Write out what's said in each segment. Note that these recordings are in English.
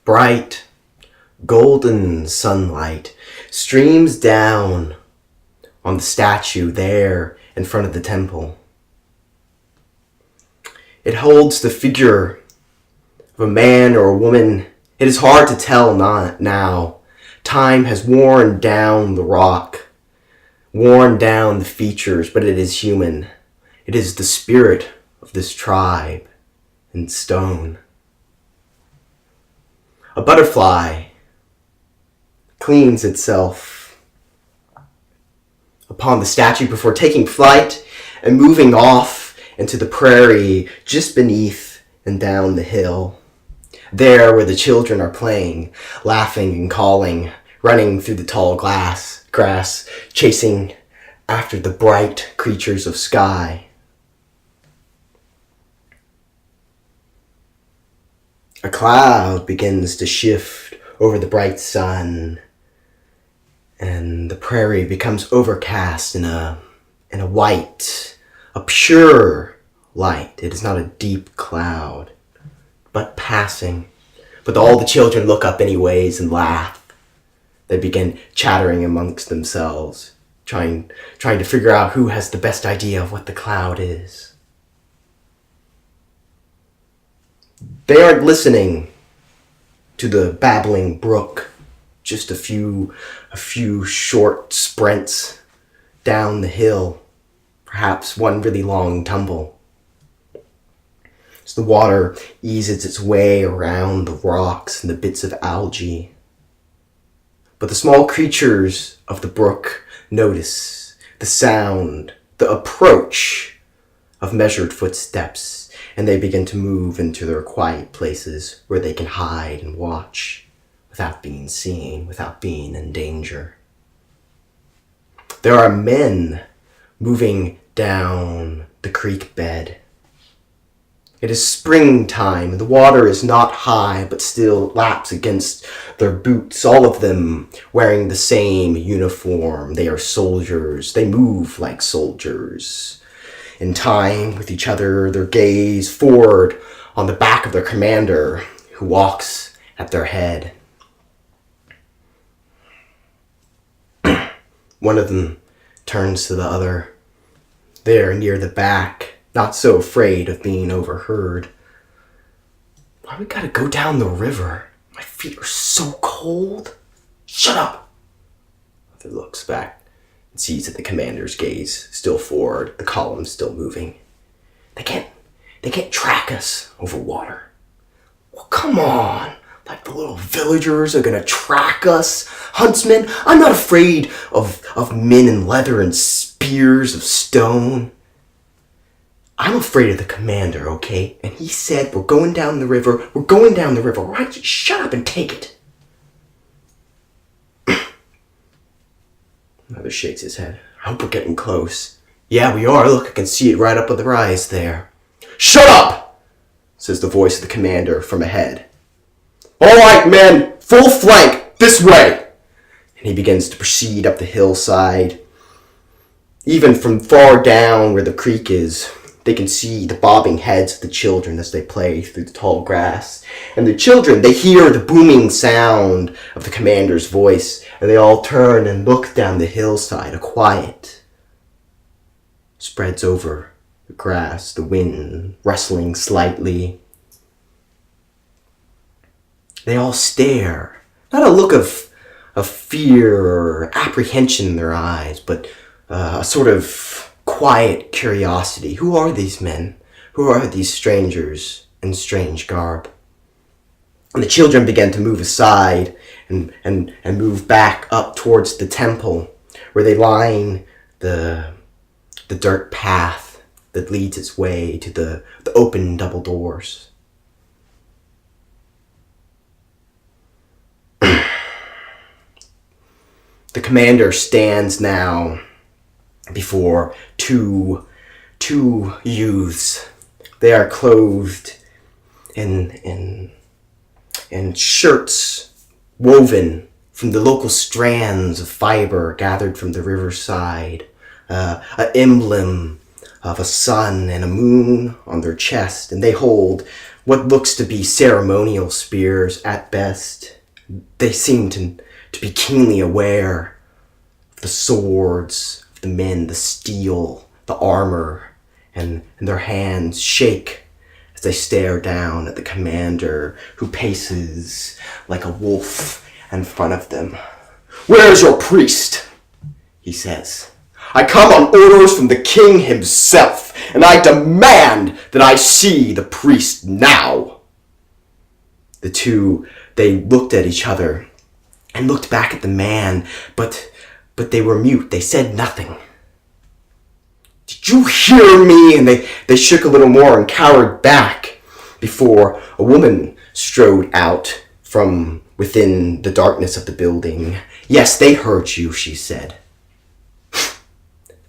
Bright, golden sunlight streams down on the statue there in front of the temple. It holds the figure of a man or a woman. It is hard to tell now. Time has worn down the rock, worn down the features, but it is human. It is the spirit of this tribe in stone. A butterfly cleans itself upon the statue before taking flight and moving off into the prairie just beneath and down the hill. There where the children are playing, laughing and calling, running through the tall grass, chasing after the bright creatures of sky. A cloud begins to shift over the bright sun, and the prairie becomes overcast in a white, a pure light. It is not a deep cloud, but passing. But all the children look up anyways and laugh. They begin chattering amongst themselves, trying to figure out who has the best idea of what the cloud is. They aren't listening to the babbling brook, just a few short sprints down the hill, perhaps one really long tumble. As the water eases its way around the rocks and the bits of algae. But the small creatures of the brook notice the sound, the approach of measured footsteps, and they begin to move into their quiet places where they can hide and watch without being seen, without being in danger. There are men moving down the creek bed. It is springtime. The water is not high, but still laps against their boots, all of them wearing the same uniform. They are soldiers. They move like soldiers. In time with each other, their gaze forward on the back of their commander, who walks at their head. One of them turns to the other, there near the back, not so afraid of being overheard. Why we gotta go down the river? My feet are so cold. Shut up! Other looks back and sees that the commander's gaze still forward, the column still moving. They can't track us over water. Well, come on. Like the little villagers are gonna track us? Huntsmen? I'm not afraid of men in leather and spears of stone. I'm afraid of the commander, okay? And he said, we're going down the river. We're going down the river. Why don't you shut up and take it? Mother shakes his head. I hope we're getting close. Yeah, we are. Look, I can see it right up on the rise there. Shut up! Says the voice of the commander from ahead. All right, men, full flank, this way! And he begins to proceed up the hillside. Even from far down where the creek is, they can see the bobbing heads of the children as they play through the tall grass. And the children, they hear the booming sound of the commander's voice, and they all turn and look down the hillside. A quiet spreads over the grass, the wind rustling slightly. They all stare, not a look of fear or apprehension in their eyes, but a sort of quiet curiosity. Who are these men? Who are these strangers in strange garb? And the children began to move aside and move back up towards the temple, where they line the dirt path that leads its way to the open double doors. The commander stands now before two youths. They are clothed in shirts woven from the local strands of fiber gathered from the riverside, an emblem of a sun and a moon on their chest, and they hold what looks to be ceremonial spears at best. They seem to be keenly aware of the swords of the men, the steel, the armor, and their hands shake as they stare down at the commander who paces like a wolf in front of them. "Where is your priest?" he says. "I come on orders from the king himself, and I demand that I see the priest now." The two, they looked at each other and looked back at the man, but they were mute. They said nothing. "Did you hear me?" And they shook a little more and cowered back before a woman strode out from within the darkness of the building. "Yes, they heard you," she said.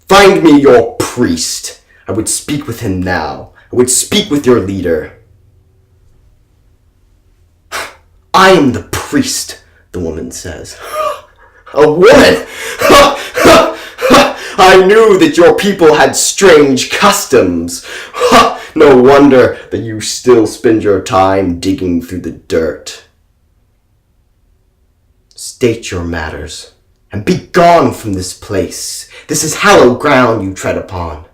"Find me your priest. I would speak with him now. I would speak with your leader." "I am the priest," the woman says. "A woman? I knew that your people had strange customs. No wonder that you still spend your time digging through the dirt. State your matters, and be gone from this place. This is hallowed ground you tread upon."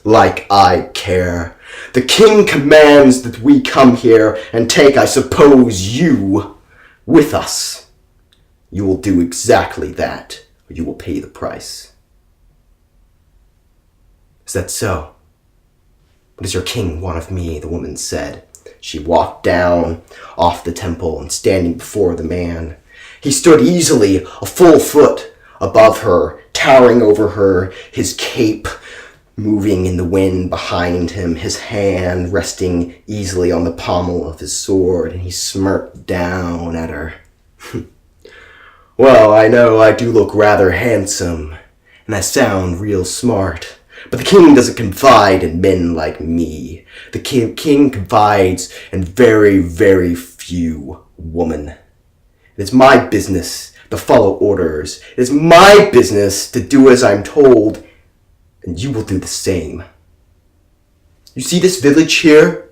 "Like I care. The king commands that we come here and take, I suppose, you with us. You will do exactly that, or you will pay the price." "Is that so? What does your king want of me?" the woman said. She walked down off the temple and standing before the man. He stood easily a full foot above her, towering over her, his cape moving in the wind behind him, his hand resting easily on the pommel of his sword, and he smirked down at her. "Well, I know I do look rather handsome, and I sound real smart, but the king doesn't confide in men like me. The king confides in very, very few women. It is my business to follow orders. It is my business to do as I'm told, and you will do the same. You see this village here?"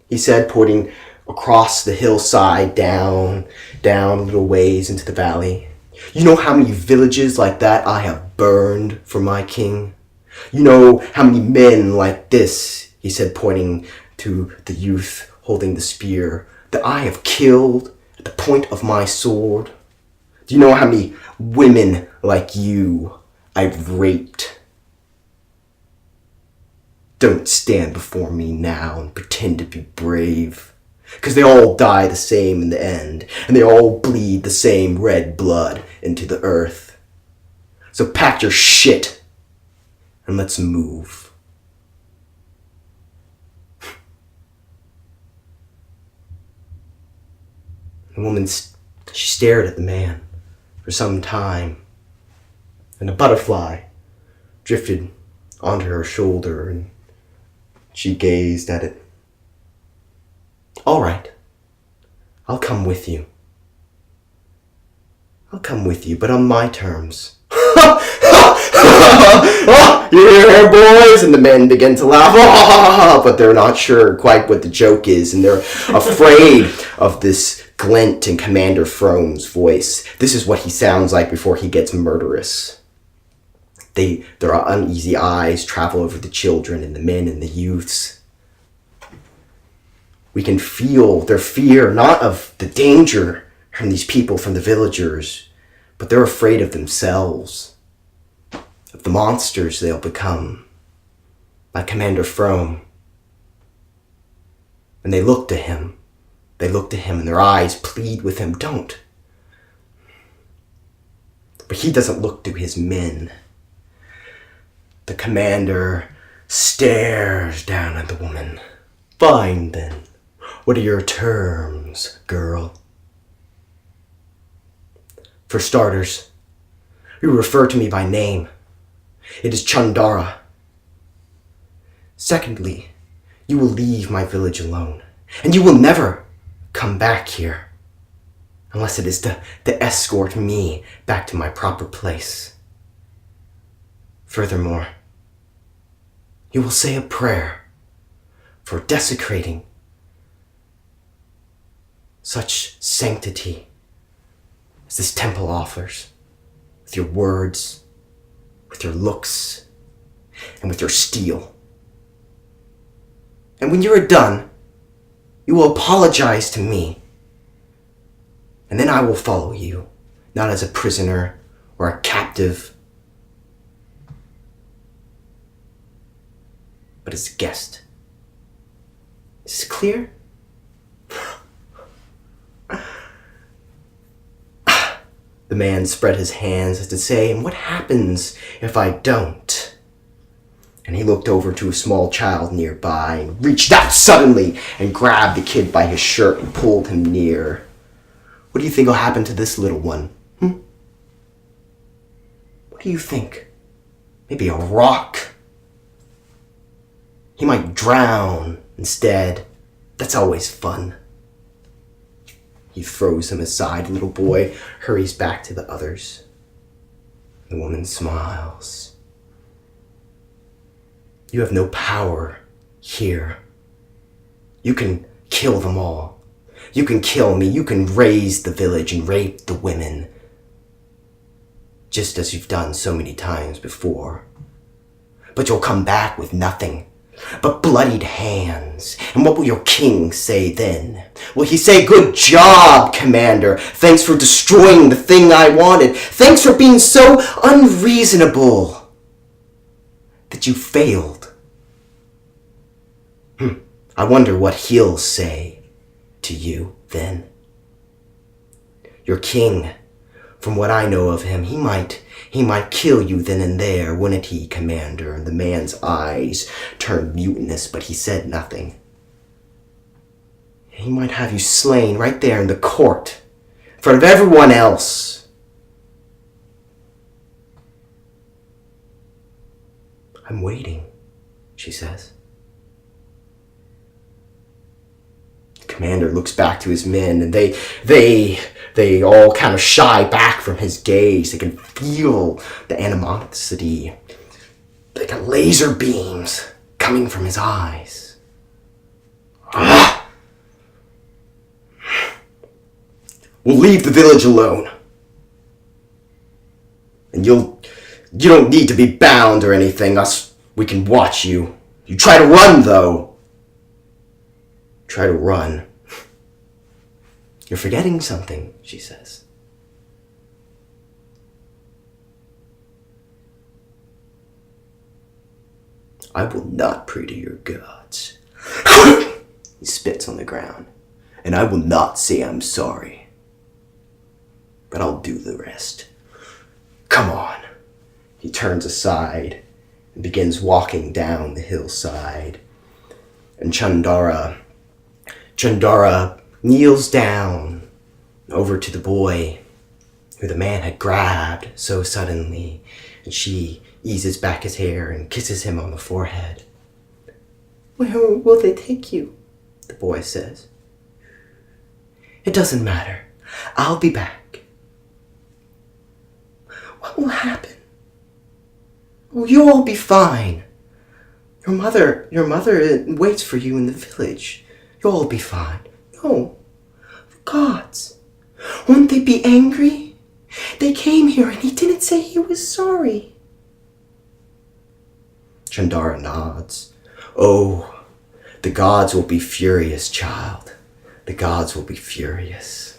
he said, pointing across the hillside down a little ways into the valley. "You know how many villages like that I have burned for my king? You know how many men like this," he said, pointing to the youth holding the spear, "that I have killed at the point of my sword? Do you know how many women like you I've raped? Don't stand before me now and pretend to be brave, because they all die the same in the end, and they all bleed the same red blood into the earth. So pack your shit and let's move." The woman, she stared at the man for some time, and a butterfly drifted onto her shoulder, and she gazed at it. "All right, I'll come with you. I'll come with you, but on my terms." "You hear, boys?" And the men begin to laugh, but they're not sure quite what the joke is, and they're afraid of this glint in Commander Froam's voice. This is what he sounds like before he gets murderous. Their uneasy eyes travel over the children and the men and the youths. We can feel their fear, not of the danger from these people, from the villagers, but they're afraid of themselves, of the monsters they'll become, like Commander Froam. And they look to him. They look to him and their eyes plead with him, "Don't." But he doesn't look to his men. The commander stares down at the woman. "Fine then. What are your terms, girl?" "For starters, you refer to me by name. It is Chandara. Secondly, you will leave my village alone, and you will never come back here, unless it is to escort me back to my proper place. Furthermore, you will say a prayer for desecrating such sanctity as this temple offers, with your words, with your looks, and with your steel. And when you are done, you will apologize to me, and then I will follow you, not as a prisoner or a captive, but as a guest. Is this clear? The man spread his hands as to say, and what happens if I don't? And he looked over to a small child nearby and reached out suddenly and grabbed the kid by his shirt and pulled him near. What do you think will happen to this little one? What do you think? Maybe a rock? He might drown instead. That's always fun. He throws him aside. The little boy hurries back to the others. The woman smiles. You have no power here. You can kill them all. You can kill me. You can raze the village and rape the women, just as you've done so many times before. But you'll come back with nothing but bloodied hands. And what will your king say then? Will he say, "Good job, Commander. Thanks for destroying the thing I wanted. Thanks for being so unreasonable that you failed"? I wonder what he'll say to you then. Your king, from what I know of him, he might kill you then and there, wouldn't he, Commander? And the man's eyes turned mutinous, but he said nothing. He might have you slain right there in the court, in front of everyone else. I'm waiting, she says. The commander looks back to his men, and they all kind of shy back from his gaze. They can feel the animosity, like laser beams coming from his eyes. We'll leave the village alone. And you don't need to be bound or anything. We can watch you. You try to run, though. Try to run. You're forgetting something, she says. I will not pray to your gods. He spits on the ground. And I will not say I'm sorry. But I'll do the rest. Come on. He turns aside and begins walking down the hillside. And Chandara kneels down over to the boy who the man had grabbed so suddenly, and she eases back his hair and kisses him on the forehead. Where will they take you? The boy says. It doesn't matter. I'll be back. What will happen? Oh, you'll all be fine. Your mother waits for you in the village. You'll all be fine. No, the gods, won't they be angry? They came here and he didn't say he was sorry. Chandara nods. Oh, the gods will be furious, child. The gods will be furious.